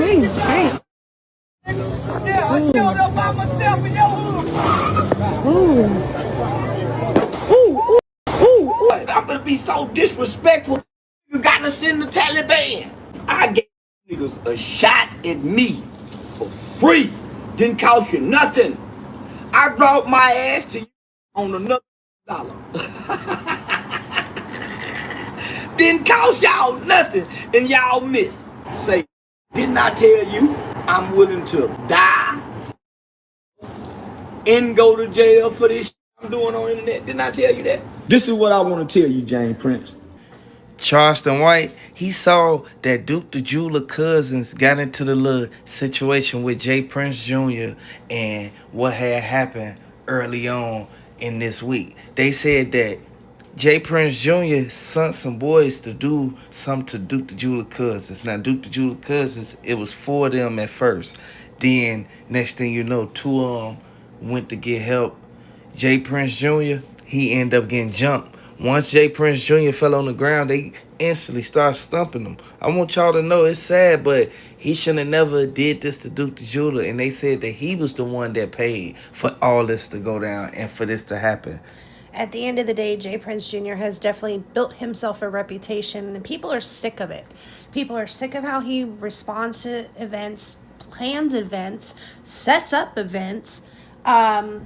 Hey. Yeah, I showed up by myself in your hood. I'm gonna be so disrespectful. You got us in the Taliban. I gave niggas a shot at me for free. Didn't cost you nothing. I brought my ass to you on another $1. Didn't cost y'all nothing, and y'all missed. Say, didn't I tell you I'm willing to die and go to jail for this shit I'm doing on the internet? Didn't I tell you that? This is what I want to tell you, James Prince. Charleston White, he saw that Duke the Jeweler cousins got into the little situation with Jay Prince Jr. and what had happened early on in this week. They said that Jay Prince Jr. sent some boys to do something to Duke the Jeweler cousins. Now, Duke the Jeweler cousins, it was 4 of them at first. Then, next thing you know, 2 of them went to get help. Jay Prince Jr., he ended up getting jumped. Once Jay Prince Jr. fell on the ground, they instantly started stumping him. I want y'all to know it's sad, but he shouldn't have never did this to Duke the Jeweler. And they said that he was the one that paid for all this to go down and for this to happen. At the end of the day, Jay Prince Jr. has definitely built himself a reputation, and people are sick of it. People are sick of how he responds to events, plans events, sets up events. The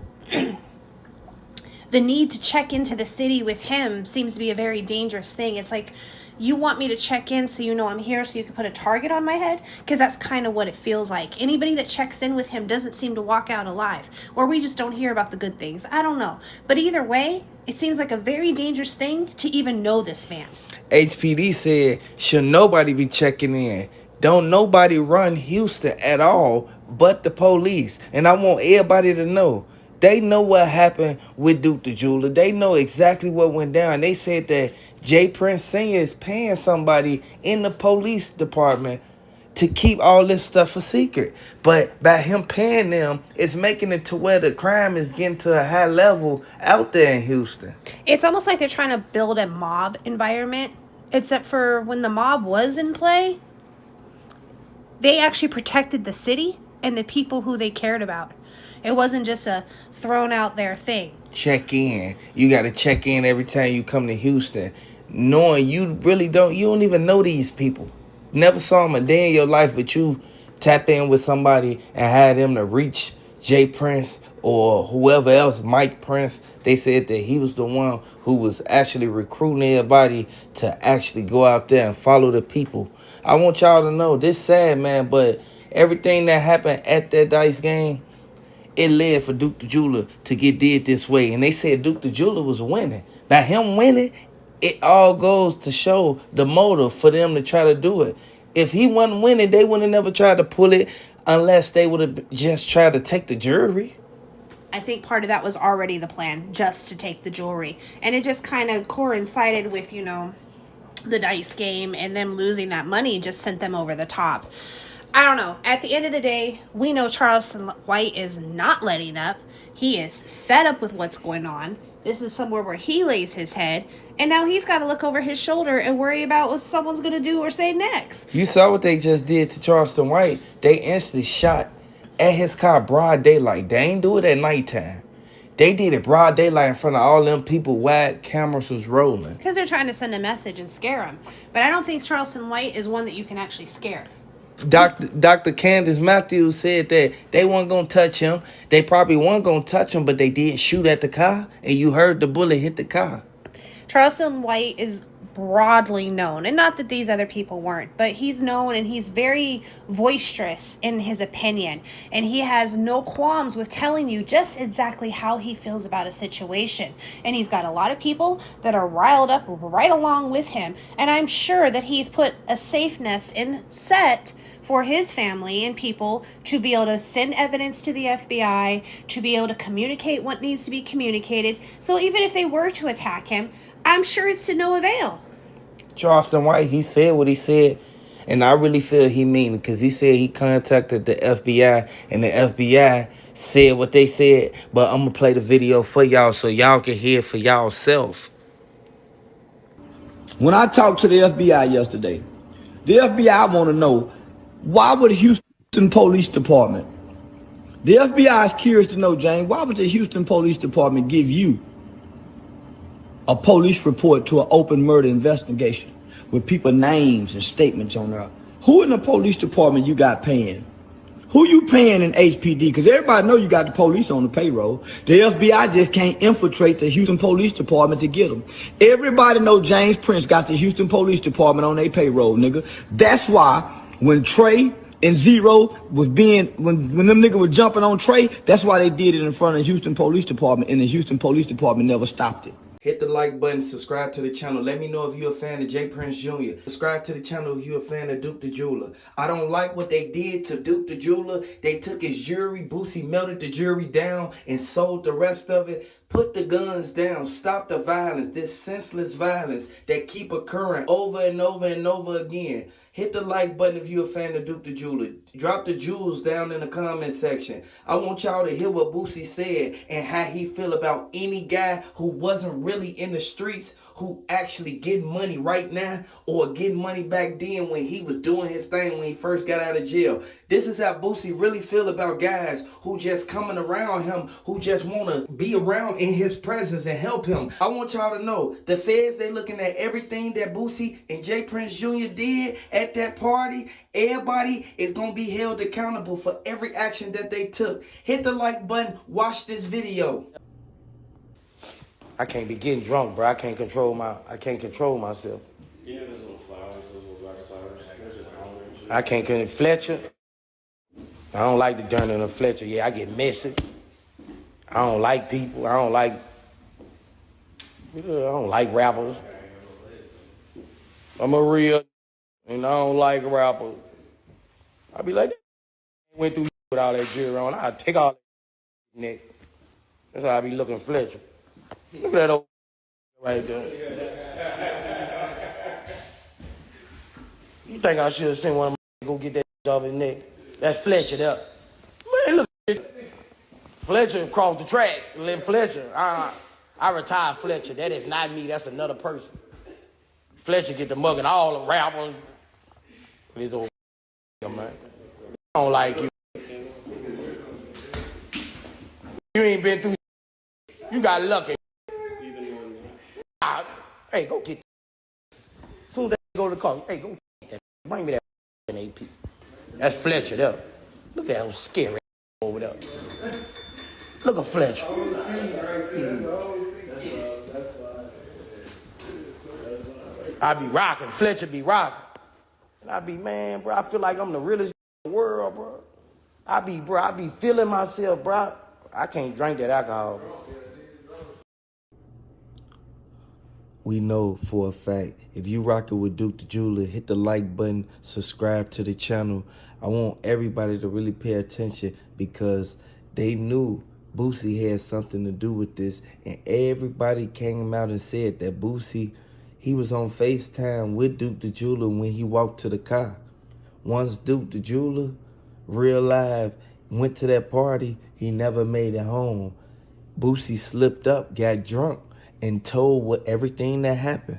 need to check into the city with him seems to be a very dangerous thing. It's like, you want me to check in so you know I'm here so you can put a target on my head? Because that's kind of what it feels like. Anybody that checks in with him doesn't seem to walk out alive. Or we just don't hear about the good things. I don't know. But either way, it seems like a very dangerous thing to even know this man. HPD said, should nobody be checking in? Don't nobody run Houston at all but the police. And I want everybody to know, they know what happened with Duke the Jeweler. They know exactly what went down. They said that Jay Prince Sr. is paying somebody in the police department to keep all this stuff a secret. But by him paying them, it's making it to where the crime is getting to a high level out there in Houston. It's almost like they're trying to build a mob environment, except for when the mob was in play, they actually protected the city and the people who they cared about. It wasn't just a thrown out there thing. Check in. You got to check in every time you come to Houston, knowing you don't even know these people. Never saw them a day in your life, but you tap in with somebody and had them to reach Jay Prince or whoever else, Mike Prince. They said that he was the one who was actually recruiting everybody to actually go out there and follow the people. I want y'all to know, this sad, man, but everything that happened at that dice game, it led for Duke the Jeweler to get did this way. And they said Duke the Jeweler was winning. By him winning, it all goes to show the motive for them to try to do it. If he wasn't winning, they would have never tried to pull it unless they would have just tried to take the jewelry. I think part of that was already the plan, just to take the jewelry. And it just kind of coincided with, the dice game, and them losing that money just sent them over the top. I don't know. At the end of the day, we know Charleston White is not letting up. He is fed up with what's going on. This is somewhere where he lays his head, and now he's got to look over his shoulder and worry about what someone's going to do or say next. You saw what they just did to Charleston White. They instantly shot at his car broad daylight. They ain't do it at nighttime. They did it broad daylight in front of all them people while cameras was rolling. Because they're trying to send a message and scare him. But I don't think Charleston White is one that you can actually scare. Dr. Candace Matthews said that they weren't going to touch him. They probably weren't going to touch him, but they did shoot at the car, and you heard the bullet hit the car. Charleston White is broadly known, and not that these other people weren't, but he's known, and he's very boisterous in his opinion, and he has no qualms with telling you just exactly how he feels about a situation. And he's got a lot of people that are riled up right along with him, and I'm sure that he's put a safe nest in set for his family and people to be able to send evidence to the FBI, to be able to communicate what needs to be communicated. So even if they were to attack him, I'm sure it's to no avail. Charleston White, he said what he said, and I really feel he mean it, because he said he contacted the FBI, and the FBI said what they said, but I'm going to play the video for y'all so y'all can hear for y'allself. When I talked to the FBI yesterday, the FBI want to know Why would the Houston Police Department, the FBI is curious to know, James, why would the Houston Police Department give you a police report to an open murder investigation with people names and statements on there? Who in the police department you got paying? Who you paying in HPD? Because everybody know you got the police on the payroll. The FBI just can't infiltrate the Houston Police Department to get them. Everybody know James Prince got the Houston Police Department on their payroll, nigga. That's why when Trey and Zero was when them niggas were jumping on Trey, that's why they did it in front of the Houston Police Department, and the Houston Police Department never stopped it. Hit the like button, subscribe to the channel. Let me know if you're a fan of J. Prince Jr. Subscribe to the channel if you're a fan of Duke the Jeweler. I don't like what they did to Duke the Jeweler. They took his jewelry. Boosie melted the jewelry down and sold the rest of it. Put the guns down. Stop the violence. This senseless violence that keep occurring over and over and over again. Hit the like button if you're a fan of Duke the Jeweler. Drop the jewels down in the comment section. I want y'all to hear what Boosie said and how he feel about any guy who wasn't really in the streets, who actually getting money right now or getting money back then when he was doing his thing when he first got out of jail. This is how Boosie really feel about guys who just coming around him, who just want to be around in his presence and help him. I want y'all to know, the feds, they looking at everything that Boosie and J. Prince Jr. did at that party. Everybody is going to be held accountable for every action that they took. Hit the like button. Watch this video. I can't be getting drunk, bro. I can't control myself. Yeah, there's little flowers, those little black flowers. There's an orange. I can't Fletcher. I don't like the dirt in a Fletcher. Yeah, I get messy. I don't like people. I don't like rappers. I'm a real, and I don't like rappers. I be like, went through with all that jewelry on. I take all that neck. That's how I be looking Fletcher. Look at that old right there. You think I should have sent one of my go get that off his neck? That's Fletcher there. Man, look at it. Fletcher across the track. Fletcher. I retired Fletcher. That is not me. That's another person. Fletcher get the mugging all the rappers. This old man. I don't like you. You ain't been through. You got lucky. Hey, go get that. As soon as they go to the car, hey, go get that. Bring me that AP. That's Fletcher there. Look at that old scary over there. Look at Fletcher. I be rocking. Fletcher be rocking. And I be, man, bro, I feel like I'm the realest in the world, bro. I be feeling myself, bro. I can't drink that alcohol, bro. We know for a fact, if you rockin' with Duke the Jeweler, hit the like button, subscribe to the channel. I want everybody to really pay attention because they knew Boosie had something to do with this, and everybody came out and said that Boosie, he was on Facetime with Duke the Jeweler when he walked to the car. Once Duke the Jeweler, real live, went to that party, he never made it home. Boosie slipped up, got drunk, and told everything that happened.